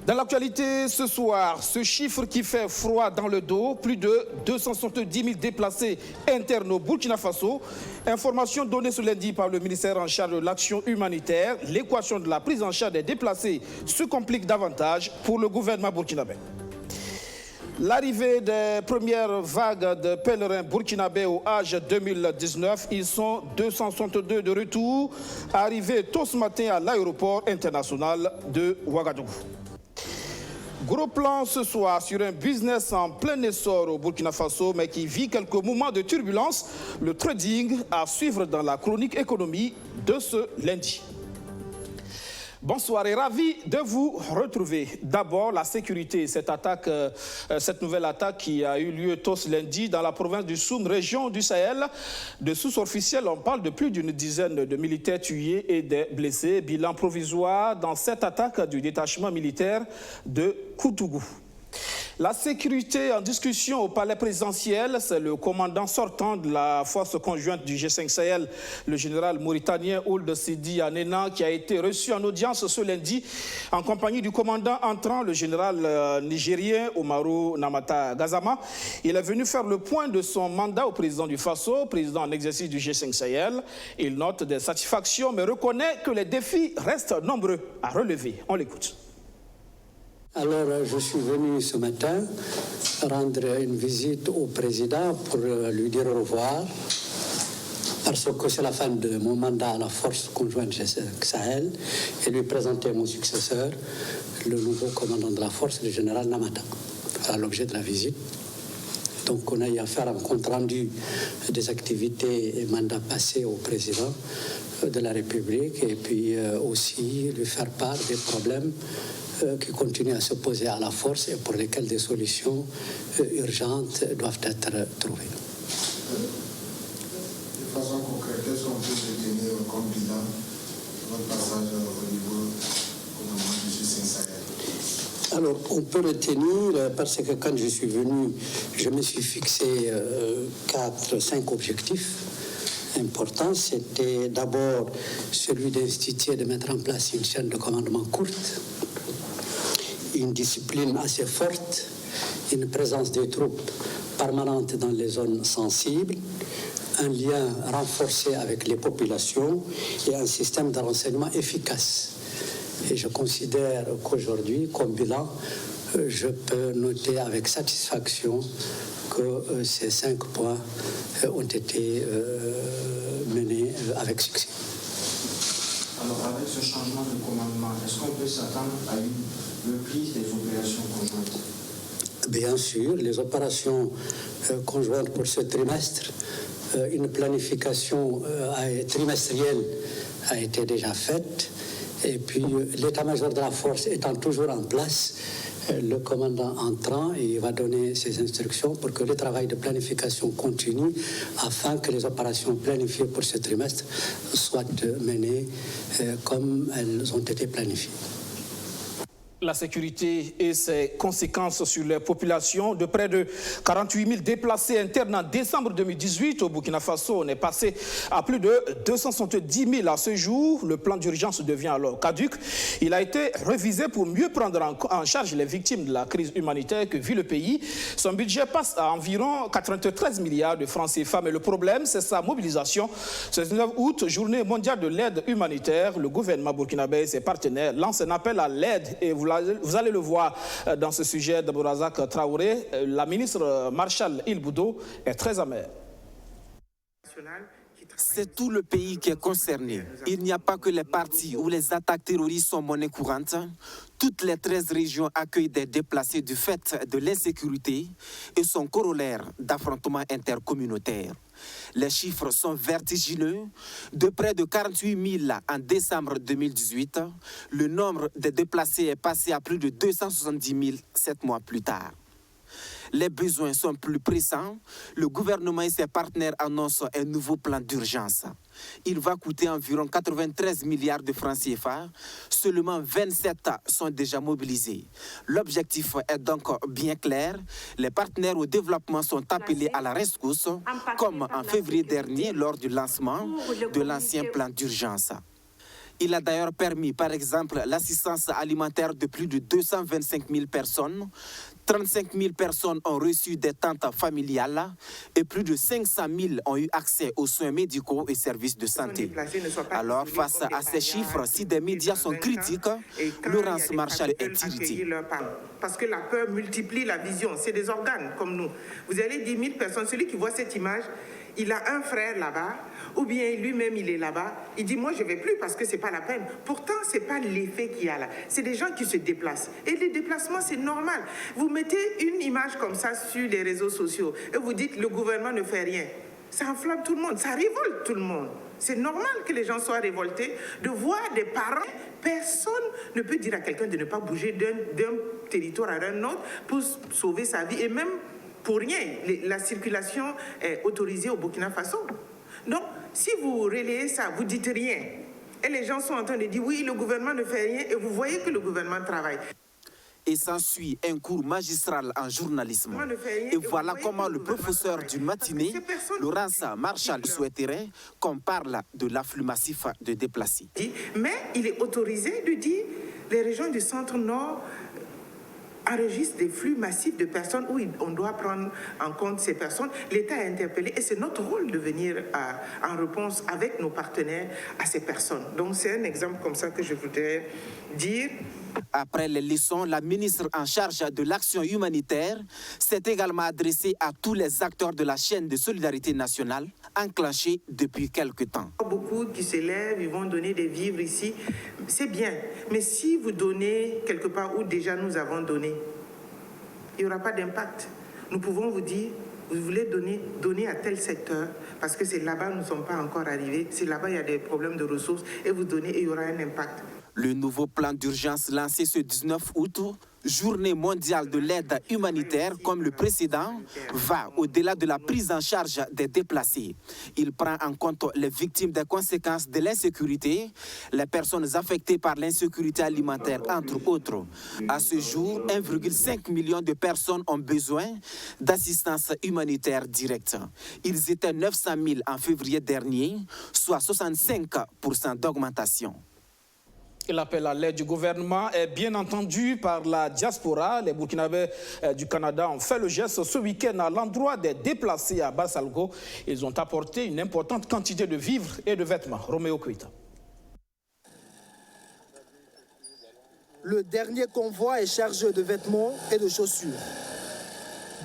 Dans l'actualité ce soir, ce chiffre qui fait froid dans le dos, plus de 270 000 déplacés internes au Burkina Faso. Information donnée ce lundi par le ministère en charge de l'action humanitaire. L'équation de la prise en charge des déplacés se complique davantage pour le gouvernement burkinabé. L'arrivée des premières vagues de pèlerins burkinabés au Hajj 2019, ils sont 262 de retour, arrivés tôt ce matin à l'aéroport international de Ouagadougou. Gros plan ce soir sur un business en plein essor au Burkina Faso, mais qui vit quelques moments de turbulence. Le trading à suivre dans la chronique économie de ce lundi. Bonsoir et ravi de vous retrouver. D'abord, la sécurité, cette nouvelle attaque qui a eu lieu tôt ce lundi dans la province du Soum, région du Sahel. De sources officielles, on parle de plus d'une dizaine de militaires tués et des blessés. Bilan provisoire dans cette attaque du détachement militaire de Koutougou. La sécurité en discussion au palais présidentiel, c'est le commandant sortant de la force conjointe du G5 Sahel, le général mauritanien Ould Sidi Anena, qui a été reçu en audience ce lundi en compagnie du commandant entrant, le général nigérien Umaru Namata Gazama. Il est venu faire le point de son mandat au président du Faso, président en exercice du G5 Sahel. Il note des satisfactions, mais reconnaît que les défis restent nombreux à relever. On l'écoute. Alors, je suis venu ce matin rendre une visite au président pour lui dire au revoir, parce que c'est la fin de mon mandat à la force conjointe G5 Sahel, et lui présenter mon successeur, le nouveau commandant de la force, le général Namata. Voilà l'objet de la visite. Donc, on a eu à faire un compte rendu des activités et mandats passés au président de la République, et puis aussi lui faire part des problèmes qui continuent à se poser à la force et pour lesquels des solutions urgentes doivent être trouvées. De façon concrète, est-ce qu'on peut retenir comme bilan votre passage au niveau commandement du G5 Sahel? Alors, on peut retenir, parce que quand je suis venu, je me suis fixé 4-5 objectifs importants. C'était d'abord celui d'instituer, de mettre en place une chaîne de commandement courte, une discipline assez forte, une présence des troupes permanentes dans les zones sensibles, un lien renforcé avec les populations et un système de renseignement efficace. Et je considère qu'aujourd'hui, comme bilan, je peux noter avec satisfaction que ces 5 points ont été menés avec succès. Alors, avec ce changement de commandement, est-ce qu'on peut s'attendre à une reprise des opérations conjointes? Bien sûr, les opérations conjointes pour ce trimestre, une planification trimestrielle a été déjà faite. Et puis, l'état-major de la force étant toujours en place, le commandant entrant, il va donner ses instructions pour que le travail de planification continue afin que les opérations planifiées pour ce trimestre soient menées comme elles ont été planifiées. La sécurité et ses conséquences sur les populations. De près de 48 000 déplacés internes en décembre 2018 au Burkina Faso, on est passé à plus de 270 000 à ce jour. Le plan d'urgence devient alors caduc. Il a été révisé pour mieux prendre en charge les victimes de la crise humanitaire que vit le pays. Son budget passe à environ 93 milliards de francs CFA. Mais le problème, c'est sa mobilisation. Ce 19 août, journée mondiale de l'aide humanitaire, le gouvernement burkinabé et ses partenaires lancent un appel à l'aide. Et vous allez le voir dans ce sujet de Borazak Traoré. La ministre Marshal Il-Boudo est très amère. C'est tout le pays qui est concerné. Il n'y a pas que les partis où les attaques terroristes sont monnaie courante. Toutes les 13 régions accueillent des déplacés du fait de l'insécurité et sont corollaires d'affrontements intercommunautaires. Les chiffres sont vertigineux. De près de 48 000 en décembre 2018, le nombre de déplacés est passé à plus de 270 000 7 mois plus tard. Les besoins sont plus pressants. Le gouvernement et ses partenaires annoncent un nouveau plan d'urgence. Il va coûter environ 93 milliards de francs CFA. Seulement 27 sont déjà mobilisés. L'objectif est donc bien clair. Les partenaires au développement sont appelés à la rescousse, comme en février dernier lors du lancement de l'ancien plan d'urgence. Il a d'ailleurs permis, par exemple, l'assistance alimentaire de plus de 225 000 personnes. 35 000 personnes ont reçu des tentes familiales et plus de 500 000 ont eu accès aux soins médicaux et services de santé. Alors, face à ces chiffres, si des médias sont critiques, Laurence Marchal est irritée. Parce que la peur multiplie la vision. C'est des organes comme nous. Vous allez 10 000 personnes, celui qui voit cette image, il a un frère là-bas, ou bien lui-même il est là-bas, il dit moi je ne vais plus parce que ce n'est pas la peine. Pourtant, ce n'est pas l'effet qu'il y a là. C'est des gens qui se déplacent. Et les déplacements, c'est normal. Vous mettez une image comme ça sur les réseaux sociaux et vous dites le gouvernement ne fait rien. Ça enflamme tout le monde, ça révolte tout le monde. C'est normal que les gens soient révoltés de voir des parents. Personne ne peut dire à quelqu'un de ne pas bouger d'un territoire à un autre pour sauver sa vie. Et même pour rien, la circulation est autorisée au Burkina Faso. Donc, si vous relayez ça, vous dites rien. Et les gens sont en train de dire oui, le gouvernement ne fait rien et vous voyez que le gouvernement travaille. Et s'ensuit un cours magistral en journalisme. Et voilà comment le professeur d'une matinée, Laurence Marchal, souhaiterait qu'on parle de l'afflux massif de déplacés. Mais il est autorisé de dire les régions du centre-nord enregistre des flux massifs de personnes où on doit prendre en compte ces personnes. L'État est interpellé et c'est notre rôle de venir en réponse avec nos partenaires à ces personnes. Donc c'est un exemple comme ça que je voudrais dire. Après les leçons, la ministre en charge de l'action humanitaire s'est également adressée à tous les acteurs de la chaîne de solidarité nationale, enclenchée depuis quelque temps. Beaucoup qui se lèvent, ils vont donner des vivres ici, c'est bien. Mais si vous donnez quelque part où déjà nous avons donné, il n'y aura pas d'impact. Nous pouvons vous dire, vous voulez donner à tel secteur, parce que c'est là-bas nous ne sommes pas encore arrivés, c'est là-bas il y a des problèmes de ressources, et vous donnez et il y aura un impact. Le nouveau plan d'urgence lancé ce 19 août, Journée mondiale de l'aide humanitaire comme le précédent, va au-delà de la prise en charge des déplacés. Il prend en compte les victimes des conséquences de l'insécurité, les personnes affectées par l'insécurité alimentaire, entre autres. À ce jour, 1,5 million de personnes ont besoin d'assistance humanitaire directe. Ils étaient 900 000 en février dernier, soit 65% d'augmentation. L'appel à l'aide du gouvernement est bien entendu par la diaspora. Les Burkinabés du Canada ont fait le geste ce week-end à l'endroit des déplacés à Bassalgo. Ils ont apporté une importante quantité de vivres et de vêtements. Roméo Kuita. Le dernier convoi est chargé de vêtements et de chaussures.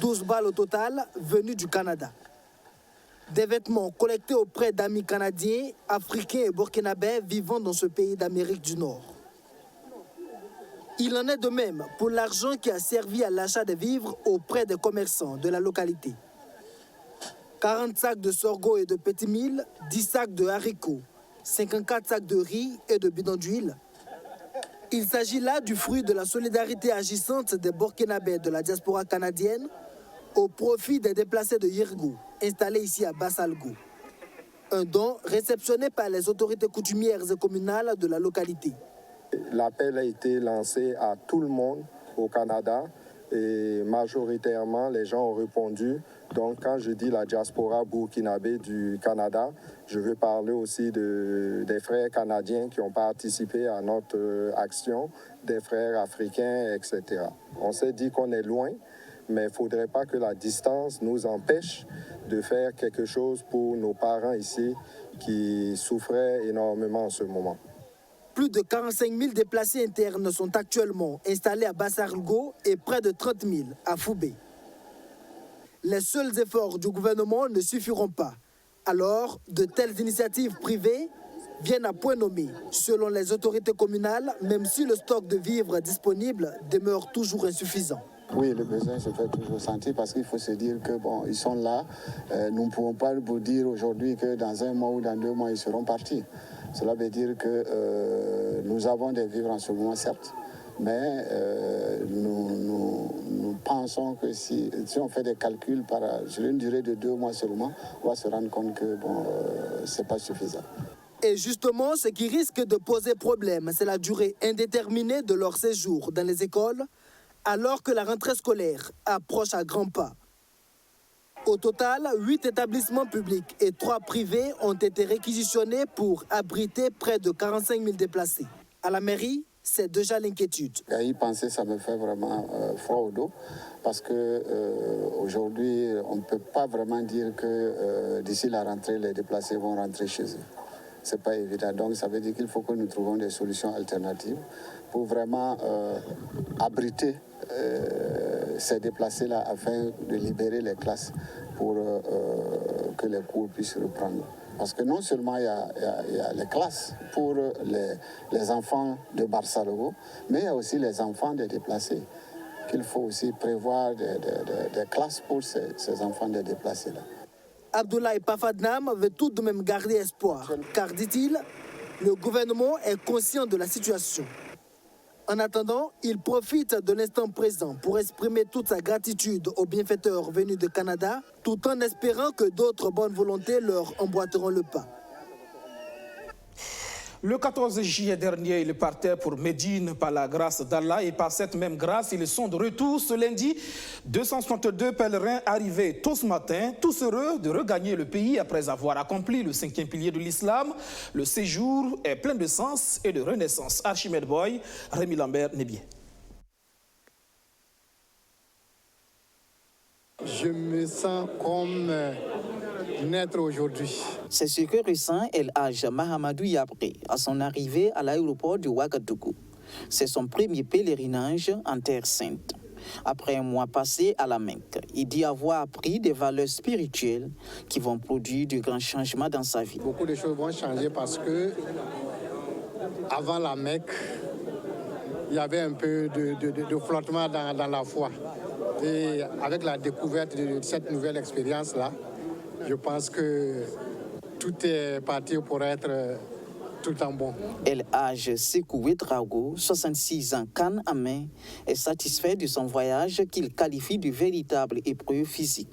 12 balles au total venues du Canada. Des vêtements collectés auprès d'amis canadiens, africains et burkinabés vivant dans ce pays d'Amérique du Nord. Il en est de même pour l'argent qui a servi à l'achat des vivres auprès des commerçants de la localité. 40 sacs de sorgho et de petits mil, 10 sacs de haricots, 54 sacs de riz et de bidons d'huile. Il s'agit là du fruit de la solidarité agissante des Burkinabés de la diaspora canadienne au profit des déplacés de Yirgou, installés ici à Bassalgo. Un don réceptionné par les autorités coutumières et communales de la localité. L'appel a été lancé à tout le monde au Canada et majoritairement les gens ont répondu. Donc quand je dis la diaspora burkinabé du Canada, je veux parler aussi des frères canadiens qui ont participé à notre action, des frères africains, etc. On s'est dit qu'on est loin, mais il ne faudrait pas que la distance nous empêche de faire quelque chose pour nos parents ici qui souffraient énormément en ce moment. Plus de 45 000 déplacés internes sont actuellement installés à Bassalgo et près de 30 000 à Foubé. Les seuls efforts du gouvernement ne suffiront pas. Alors, de telles initiatives privées viennent à point nommé. Selon les autorités communales, même si le stock de vivres disponible demeure toujours insuffisant. Oui, le besoin se fait toujours sentir parce qu'il faut se dire que bon, ils sont là. Nous ne pouvons pas vous dire aujourd'hui que dans un mois ou dans 2 mois, ils seront partis. Cela veut dire que nous avons des vivres en ce moment, certes, mais nous pensons que si on fait des calculs sur une durée de 2 mois seulement, on va se rendre compte que bon, ce n'est pas suffisant. Et justement, ce qui risque de poser problème, c'est la durée indéterminée de leur séjour dans les écoles, alors que la rentrée scolaire approche à grands pas. Au total, 8 établissements publics et 3 privés ont été réquisitionnés pour abriter près de 45 000 déplacés. À la mairie, c'est déjà l'inquiétude. À y penser, ça me fait vraiment froid au dos parce qu'aujourd'hui, on ne peut pas vraiment dire que d'ici la rentrée, les déplacés vont rentrer chez eux. Ce n'est pas évident. Donc ça veut dire qu'il faut que nous trouvions des solutions alternatives pour vraiment abriter ces déplacés-là afin de libérer les classes pour que les cours puissent reprendre. Parce que non seulement il y a les classes pour les enfants de Barça-Logo, mais il y a aussi les enfants des déplacés, qu'il faut aussi prévoir des classes pour ces enfants des déplacés-là. Abdoulaye Pafadnam veut tout de même garder espoir, car, dit-il, le gouvernement est conscient de la situation. En attendant, il profite de l'instant présent pour exprimer toute sa gratitude aux bienfaiteurs venus de Canada, tout en espérant que d'autres bonnes volontés leur emboîteront le pas. Le 14 juillet dernier, ils partaient pour Médine par la grâce d'Allah et par cette même grâce, ils sont de retour ce lundi. 262 pèlerins arrivés tôt ce matin, tous heureux de regagner le pays après avoir accompli le 5e pilier de l'islam. Le séjour est plein de sens et de renaissance. Archimède Boy, Rémi Lambert, Nébier. Je me sens comme naître aujourd'hui. C'est ce que ressent El Hadj Mahamadou Yabré à son arrivée à l'aéroport de Ouagadougou. C'est son premier pèlerinage en Terre Sainte. Après un mois passé à la Mecque, il dit avoir appris des valeurs spirituelles qui vont produire de grands changements dans sa vie. Beaucoup de choses vont changer parce que avant la Mecque, il y avait un peu de flottement dans la foi. Et avec la découverte de cette nouvelle expérience-là, je pense que tout est parti pour être tout en bon. El Hadj Sékou Ouédraogo, 66 ans, canne en main, est satisfait de son voyage qu'il qualifie de véritable épreuve physique.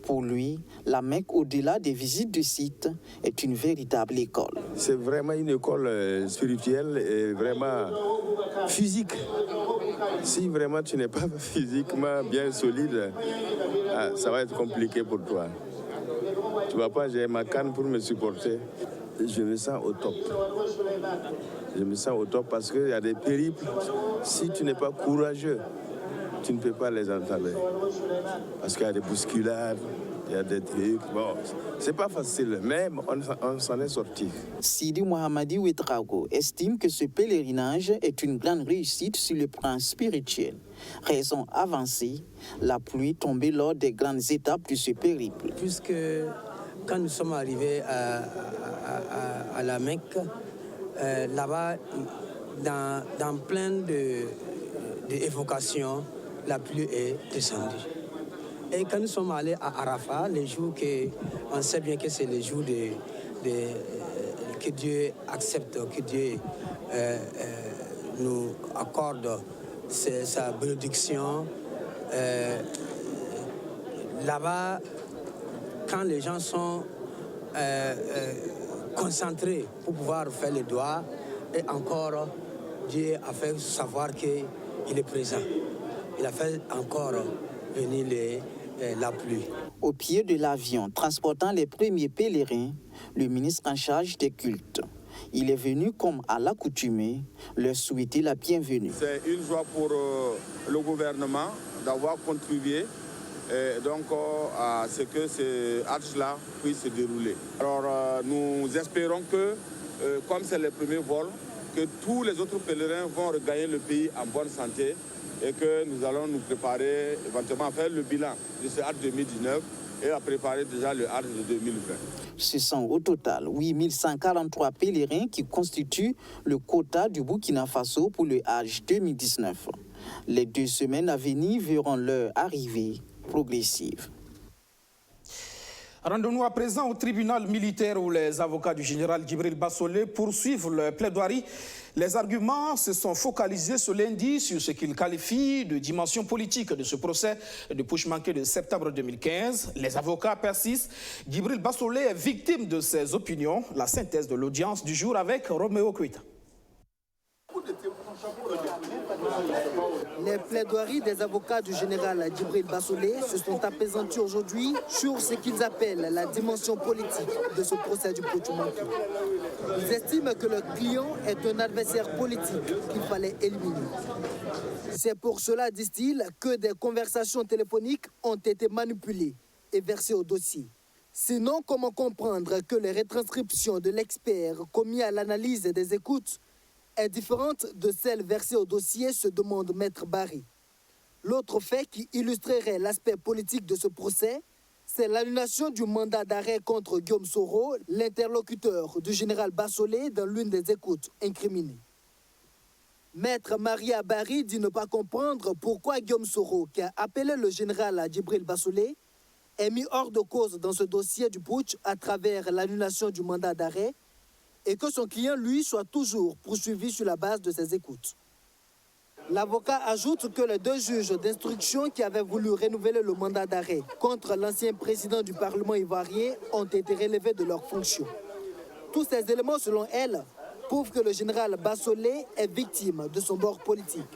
Pour lui, la Mecque, au-delà des visites de sites, est une véritable école. C'est vraiment une école spirituelle et vraiment physique. Si vraiment tu n'es pas physiquement bien solide, ça va être compliqué pour toi. Tu vois pas, j'ai ma canne pour me supporter. Je me sens au top. Je me sens au top parce qu'il y a des périples. Si tu n'es pas courageux, tu ne peux pas les entamer. Parce qu'il y a des bousculades, il y a des trucs. Bon, c'est pas facile, mais on s'en est sorti. Sidi Mohamadi Ouédraogo estime que ce pèlerinage est une grande réussite sur le plan spirituel. Raison avancée, la pluie tombée lors des grandes étapes de ce périple. Puisque quand nous sommes arrivés à la Mecque, là-bas, dans plein d'évocations, la pluie est descendue. Et quand nous sommes allés à Arafat, les jours on sait bien que c'est les jours que Dieu accepte, que Dieu nous accorde sa bénédiction. Là-bas, quand les gens sont concentrés pour pouvoir faire les doigts, et encore, Dieu a fait savoir qu'il est présent. Il a fait encore venir la pluie. Au pied de l'avion transportant les premiers pèlerins, le ministre en charge des cultes. Il est venu, comme à l'accoutumée, leur souhaiter la bienvenue. C'est une joie pour le gouvernement d'avoir contribué à ce que ce Hajj-là puisse se dérouler. Alors nous espérons que, comme c'est le premier vol, que tous les autres pèlerins vont regagner le pays en bonne santé et que nous allons nous préparer éventuellement à faire le bilan de ce Hajj 2019 et à préparer déjà le Hajj de 2020. Ce sont au total 8143 pèlerins qui constituent le quota du Burkina Faso pour le Hajj 2019. Les 2 semaines à venir verront leur arrivée progressive. Rendons-nous à présent au tribunal militaire où les avocats du général Djibril Bassolé poursuivent leur plaidoirie. Les arguments se sont focalisés ce lundi sur ce qu'ils qualifient de dimension politique de ce procès de push manqué de septembre 2015. Les avocats persistent. Djibril Bassolé est victime de ses opinions. La synthèse de l'audience du jour avec Roméo Kuita. Les plaidoiries des avocats du général Djibril Bassolé se sont apaisanties aujourd'hui sur ce qu'ils appellent la dimension politique de ce procès du Putsch-Mantoue. Ils estiment que leur client est un adversaire politique qu'il fallait éliminer. C'est pour cela, disent-ils, que des conversations téléphoniques ont été manipulées et versées au dossier. Sinon, comment comprendre que les retranscriptions de l'expert commis à l'analyse des écoutes est différente de celle versée au dossier, se demande Maître Barry. L'autre fait qui illustrerait l'aspect politique de ce procès, c'est l'annulation du mandat d'arrêt contre Guillaume Soro, l'interlocuteur du général Bassolé dans l'une des écoutes incriminées. Maître Maria Barry dit ne pas comprendre pourquoi Guillaume Soro, qui a appelé le général Djibril Bassolé, est mis hors de cause dans ce dossier du putsch à travers l'annulation du mandat d'arrêt et que son client, lui, soit toujours poursuivi sur la base de ses écoutes. L'avocat ajoute que les deux juges d'instruction qui avaient voulu renouveler le mandat d'arrêt contre l'ancien président du Parlement ivoirien ont été relevés de leurs fonctions. Tous ces éléments, selon elle, prouvent que le général Bassolé est victime de son bord politique.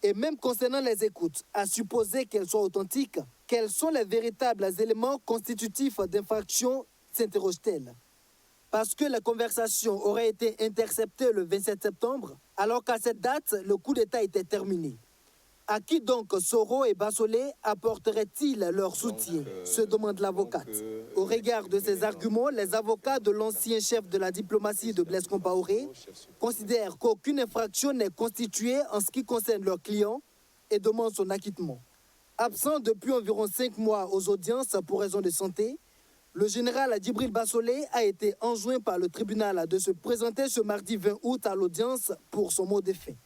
Et même concernant les écoutes, à supposer qu'elles soient authentiques, quels sont les véritables éléments constitutifs d'infraction, s'interroge-t-elle. Parce que la conversation aurait été interceptée le 27 septembre, alors qu'à cette date, le coup d'État était terminé. À qui donc Soro et Bassolé apporteraient-ils leur soutien, se demande l'avocate. Au regard de ces arguments, les avocats de l'ancien chef de la diplomatie de Blaise Compaoré considèrent qu'aucune infraction n'est constituée en ce qui concerne leur client et demandent son acquittement. Absent depuis environ 5 mois aux audiences pour raison de santé, le général Djibril Bassolé a été enjoint par le tribunal de se présenter ce mardi 20 août à l'audience pour son mot d'effet.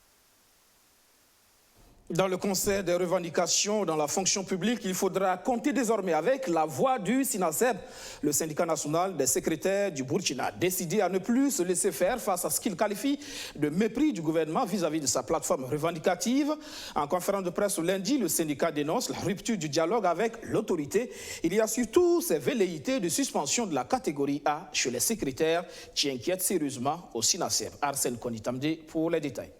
Dans le concert des revendications dans la fonction publique, il faudra compter désormais avec la voix du SINASEB, le syndicat national des secrétaires du Burkina, décidé à ne plus se laisser faire face à ce qu'il qualifie de mépris du gouvernement vis-à-vis de sa plateforme revendicative. En conférence de presse lundi, le syndicat dénonce la rupture du dialogue avec l'autorité. Il y a surtout ces velléités de suspension de la catégorie A chez les secrétaires qui inquiètent sérieusement au SINASEB. Arsène Konitamde pour les détails.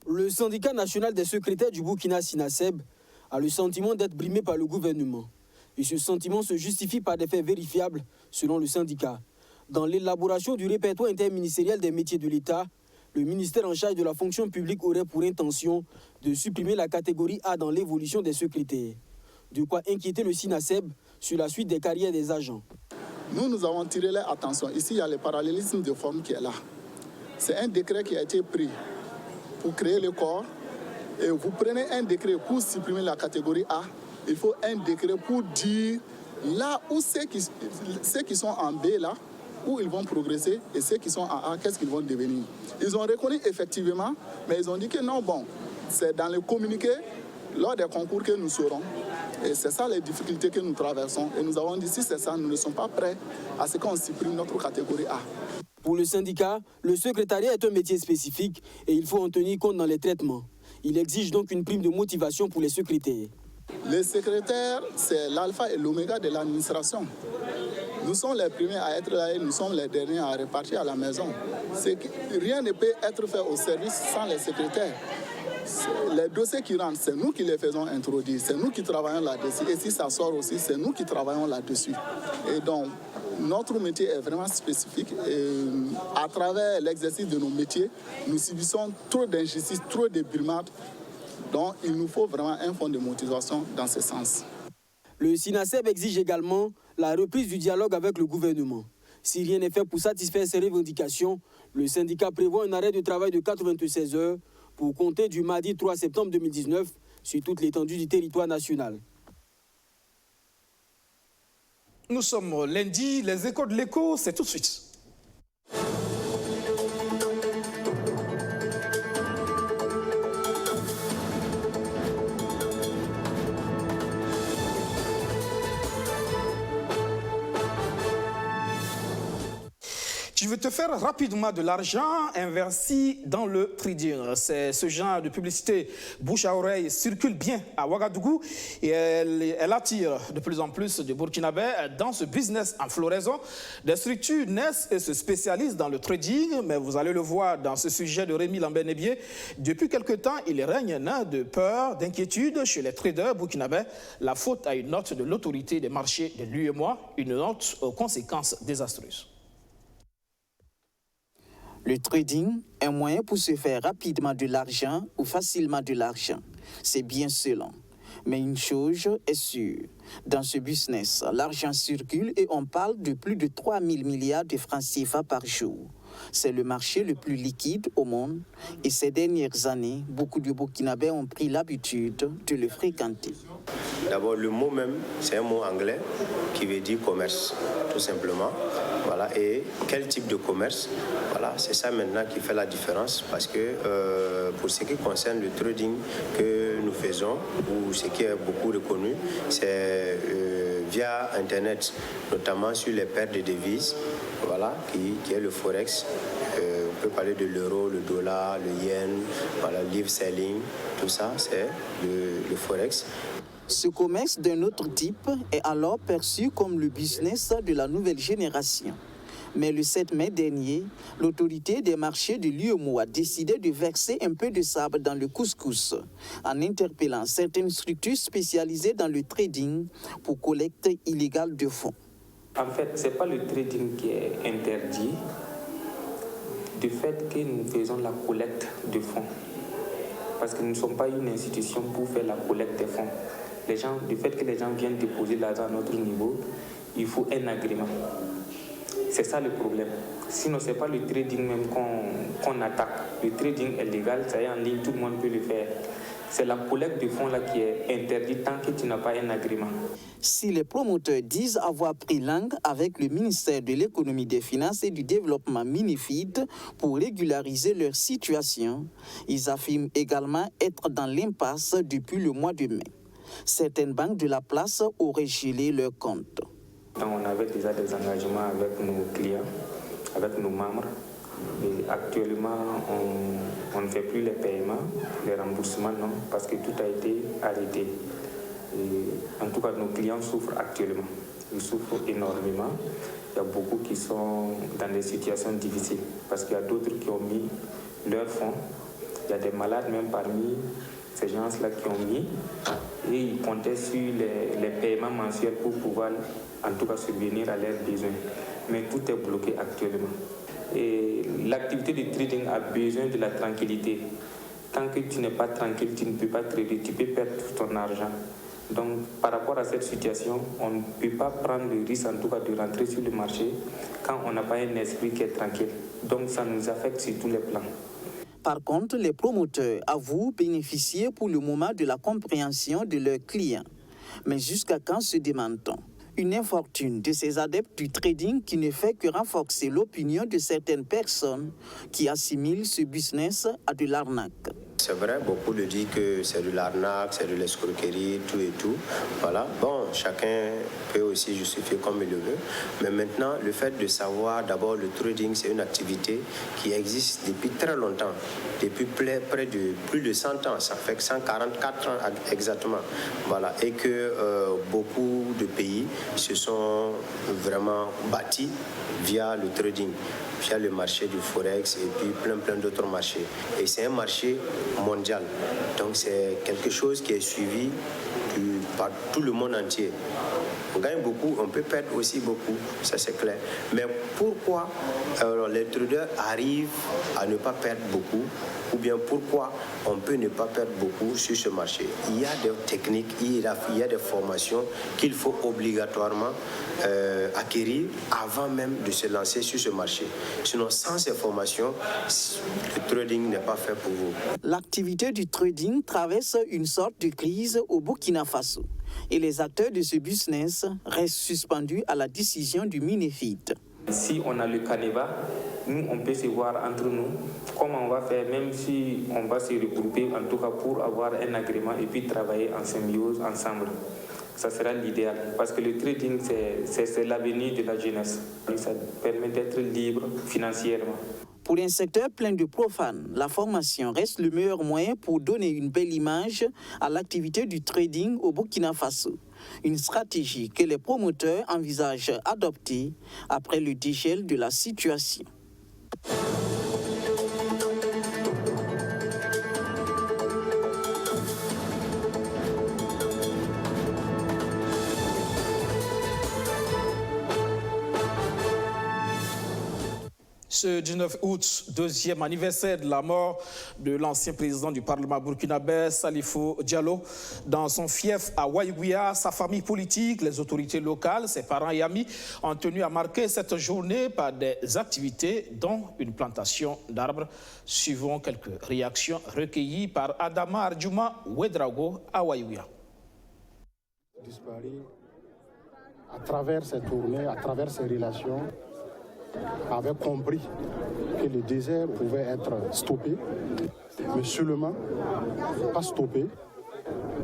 Le syndicat national des secrétaires du Burkina SINASEB a le sentiment d'être brimé par le gouvernement. Et ce sentiment se justifie par des faits vérifiables, selon le syndicat. Dans l'élaboration du répertoire interministériel des métiers de l'État, le ministère en charge de la fonction publique aurait pour intention de supprimer la catégorie A dans l'évolution des secrétaires. De quoi inquiéter le SINASEB sur la suite des carrières des agents. Nous avons tiré l'attention. Ici, il y a le parallélisme de forme qui est là. C'est un décret qui a été pris pour créer le corps, et vous prenez un décret pour supprimer la catégorie A, il faut un décret pour dire là où ceux qui sont en B, là, où ils vont progresser, et ceux qui sont en A, qu'est-ce qu'ils vont devenir. Ils ont reconnu effectivement, mais ils ont dit que non, bon, c'est dans le communiqué, lors des concours que nous serons. Et c'est ça les difficultés que nous traversons. Et nous avons dit, si c'est ça, nous ne sommes pas prêts à ce qu'on supprime notre catégorie A. Pour le syndicat, le secrétariat est un métier spécifique et il faut en tenir compte dans les traitements. Il exige donc une prime de motivation pour les secrétaires. Les secrétaires, c'est l'alpha et l'oméga de l'administration. Nous sommes les premiers à être là et nous sommes les derniers à repartir à la maison. Rien ne peut être fait au service sans les secrétaires. Les dossiers qui rentrent, c'est nous qui les faisons introduire, c'est nous qui travaillons là-dessus. Et si ça sort aussi, c'est nous qui travaillons là-dessus. Et donc, notre métier est vraiment spécifique et à travers l'exercice de nos métiers, nous subissons trop d'injustices, trop de brimades. Donc, il nous faut vraiment un fonds de motivation dans ce sens. Le SINASEB exige également la reprise du dialogue avec le gouvernement. Si rien n'est fait pour satisfaire ces revendications, le syndicat prévoit un arrêt de travail de 96 heures pour compter du mardi 3 septembre 2019 sur toute l'étendue du territoire national. Nous sommes lundi, les échos de l'écho, c'est tout de suite. Tu veux te faire rapidement de l'argent investi dans le trading. Ce genre de publicité bouche à oreille circule bien à Ouagadougou et elle attire de plus en plus de Burkinabés dans ce business en floraison. Des structures naissent et se spécialisent dans le trading, mais vous allez le voir dans ce sujet de Rémi Lambert-Nébié. Depuis quelque temps, il règne un air de peur, d'inquiétude chez les traders burkinabés. La faute à une note de l'autorité des marchés de l'UEMOA, une note aux conséquences désastreuses. Le trading est un moyen pour se faire rapidement de l'argent ou facilement de l'argent. C'est bien cela. Mais une chose est sûre, dans ce business, l'argent circule et on parle de plus de 3 000 milliards de francs CFA par jour. C'est le marché le plus liquide au monde et ces dernières années, beaucoup de Burkinabés ont pris l'habitude de le fréquenter. D'abord, le mot même, c'est un mot anglais qui veut dire commerce, tout simplement. Voilà. Et quel type de commerce? Voilà, c'est ça maintenant qui fait la différence parce que pour ce qui concerne le trading que nous faisons, ou ce qui est beaucoup reconnu, c'est via Internet, notamment sur les paires de devises, voilà, qui est le Forex. On peut parler de l'euro, le dollar, le yen, voilà, le live selling, tout ça, c'est le Forex. Ce commerce d'un autre type est alors perçu comme le business de la nouvelle génération. Mais le 7 mai dernier, l'autorité des marchés de l'UEMOA a décidé de verser un peu de sable dans le couscous en interpellant certaines structures spécialisées dans le trading pour collecte illégale de fonds. En fait, ce n'est pas le trading qui est interdit, du fait que nous faisons la collecte de fonds. Parce que nous ne sommes pas une institution pour faire la collecte des fonds. Du fait que les gens viennent déposer l'argent à notre niveau, il faut un agrément. C'est ça le problème. Sinon, ce n'est pas le trading même qu'on attaque. Le trading est légal, ça y est en ligne, tout le monde peut le faire. C'est la collecte de fonds là qui est interdite tant que tu n'as pas un agrément. Si les promoteurs disent avoir pris langue avec le ministère de l'Économie, des Finances et du Développement MINEFID pour régulariser leur situation, ils affirment également être dans l'impasse depuis le mois de mai. Certaines banques de la place auraient gelé leurs comptes. On avait déjà des engagements avec nos clients, avec nos membres. Et actuellement, on ne fait plus les paiements, les remboursements, non, parce que tout a été arrêté. Et en tout cas, nos clients souffrent actuellement. Ils souffrent énormément. Il y a beaucoup qui sont dans des situations difficiles parce qu'il y a d'autres qui ont mis leurs fonds. Il y a des malades même parmi ces gens-là qui ont mis et ils comptaient sur les paiements mensuels pour pouvoir en tout cas subvenir à leurs besoins. Mais tout est bloqué actuellement. Et l'activité de trading a besoin de la tranquillité. Tant que tu n'es pas tranquille, tu ne peux pas trader, tu peux perdre ton argent. Donc par rapport à cette situation, on ne peut pas prendre le risque en tout cas de rentrer sur le marché quand on n'a pas un esprit qui est tranquille. Donc ça nous affecte sur tous les plans. Par contre, les promoteurs avouent bénéficier pour le moment de la compréhension de leurs clients. Mais jusqu'à quand se demande-t-on? Une infortune de ces adeptes du trading qui ne fait que renforcer l'opinion de certaines personnes qui assimilent ce business à de l'arnaque. C'est vrai, beaucoup le disent que c'est de l'arnaque, c'est de l'escroquerie, tout et tout. Voilà. Bon, chacun peut aussi justifier comme il le veut. Mais maintenant, le fait de savoir, d'abord, le trading, c'est une activité qui existe depuis très longtemps, depuis près de plus de 100 ans. Ça fait 144 ans exactement. Voilà. Et que beaucoup de pays se sont vraiment bâtis via le trading, via le marché du Forex et puis plein d'autres marchés. Et c'est un marché mondial. Donc c'est quelque chose qui est suivi par tout le monde entier. On gagne beaucoup, on peut perdre aussi beaucoup, ça c'est clair. Mais pourquoi les traders arrivent à ne pas perdre beaucoup ou bien pourquoi on peut ne pas perdre beaucoup sur ce marché? Il y a des techniques, il y a des formations qu'il faut obligatoirement acquérir avant même de se lancer sur ce marché. Sinon, sans ces formations, le trading n'est pas fait pour vous. L'activité du trading traverse une sorte de crise au Burkina Faso et les acteurs de ce business restent suspendus à la décision du MINEFID. Si on a le canevas, nous, on peut se voir entre nous. Comment on va faire, même si on va se regrouper, en tout cas pour avoir un agrément et puis travailler en symbiose ensemble. Ça sera l'idéal. Parce que le trading, c'est l'avenir de la jeunesse. Ça permet d'être libre financièrement. Pour un secteur plein de profanes, la formation reste le meilleur moyen pour donner une belle image à l'activité du trading au Burkina Faso. Une stratégie que les promoteurs envisagent adopter après le dégel de la situation. Ce 19 août, deuxième anniversaire de la mort de l'ancien président du Parlement burkinabé, Salifou Diallo. Dans son fief à Waïgouya, sa famille politique, les autorités locales, ses parents et amis ont tenu à marquer cette journée par des activités, dont une plantation d'arbres. Suivons quelques réactions recueillies par Adama Arjuma Ouedraogo à Waïgouya. Disparu à travers ces tournées, à travers ces relations, avait compris que le désert pouvait être stoppé, mais seulement pas stoppé,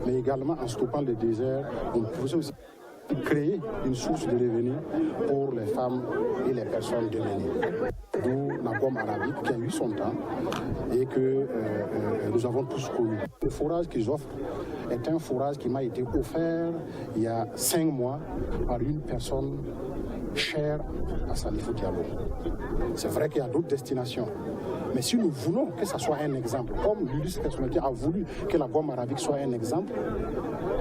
mais également en stoppant le désert, on pouvait aussi créer une source de revenus pour les femmes et les personnes démunies. D'où la gomme arabique qui a eu son temps et que nous avons tous connu. Le forage qu'ils offrent est un forage qui m'a été offert il y a 5 mois par une personne chère à Salifou Diallo. C'est vrai qu'il y a d'autres destinations. Mais si nous voulons que ça soit un exemple, comme l'Ulysse Kessoumeti a voulu que la gomme arabique soit un exemple,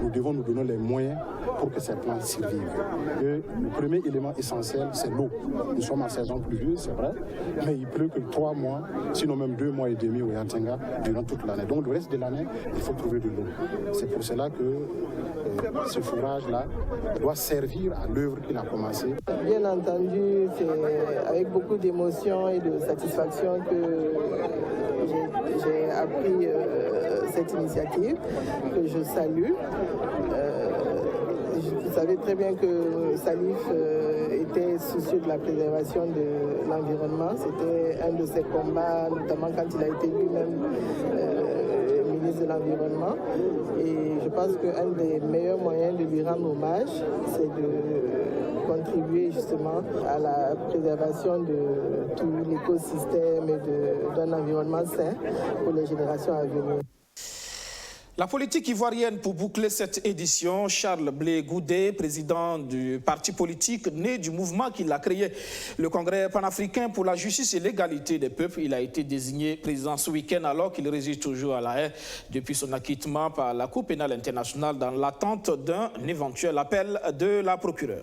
nous devons nous donner les moyens pour que ces plantes survivent. Et le premier élément essentiel, c'est l'eau. Nous sommes en saison pluvieuse, c'est vrai, mais il pleut que 3 mois, sinon même 2 mois et demi au Yatenga durant toute l'année. Donc le reste de l'année, il faut trouver de l'eau. C'est pour cela que ce fourrage-là doit servir à l'œuvre qu'il a commencée. Bien entendu, c'est avec beaucoup d'émotion et de satisfaction que j'ai appris cette initiative, que je salue. Vous savez très bien que Salif était soucieux de la préservation de l'environnement. C'était un de ses combats, notamment quand il a été lui-même ministre de l'Environnement. Et je pense qu'un des meilleurs moyens de lui rendre hommage, c'est de contribuer justement à la préservation de tout l'écosystème et d'un environnement sain pour les générations à venir. La politique ivoirienne pour boucler cette édition, Charles Blé Goudé, président du parti politique né du mouvement qu'il a créé, le Congrès panafricain pour la justice et l'égalité des peuples. Il a été désigné président ce week-end alors qu'il réside toujours à La Haye depuis son acquittement par la Cour pénale internationale dans l'attente d'un éventuel appel de la procureure.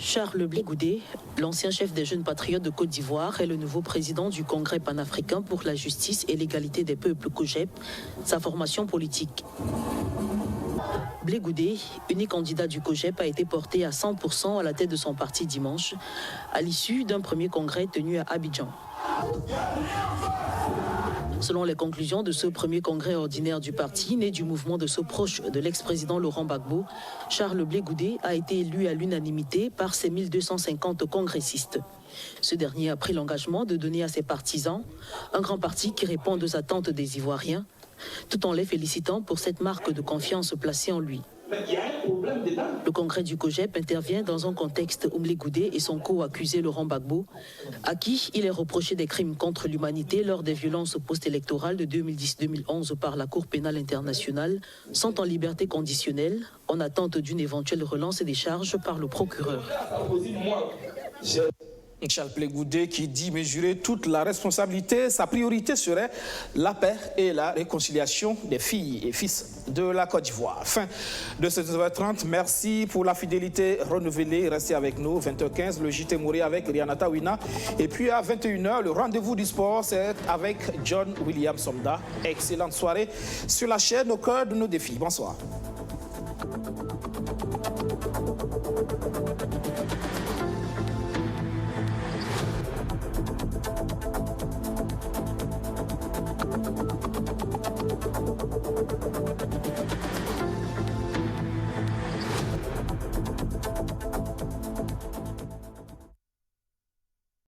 Charles Blé Goudé, l'ancien chef des jeunes patriotes de Côte d'Ivoire, est le nouveau président du Congrès panafricain pour la justice et l'égalité des peuples COJEP, sa formation politique. Blé Goudé, unique candidat du COJEP, a été porté à 100% à la tête de son parti dimanche, à l'issue d'un premier congrès tenu à Abidjan. Selon les conclusions de ce premier congrès ordinaire du parti, né du mouvement de ceux proches de l'ex-président Laurent Gbagbo, Charles Blé Goudé a été élu à l'unanimité par ses 1250 congressistes. Ce dernier a pris l'engagement de donner à ses partisans un grand parti qui répond aux attentes des Ivoiriens, tout en les félicitant pour cette marque de confiance placée en lui. Le congrès du COJEP intervient dans un contexte où Blé Goudé et son co-accusé Laurent Gbagbo, à qui il est reproché des crimes contre l'humanité lors des violences post-électorales de 2010-2011 par la Cour pénale internationale, sont en liberté conditionnelle en attente d'une éventuelle relance des charges par le procureur. Charles Blé Goudé qui dit mesurer toute la responsabilité, sa priorité serait la paix et la réconciliation des filles et fils de la Côte d'Ivoire. Fin de cette 9h30, merci pour la fidélité renouvelée. Restez avec nous, 20h15, le JT Mouri avec Rianata Wina. Et puis à 21h, le rendez-vous du sport, c'est avec John William Somda. Excellente soirée sur la chaîne au cœur de nos défis. Bonsoir.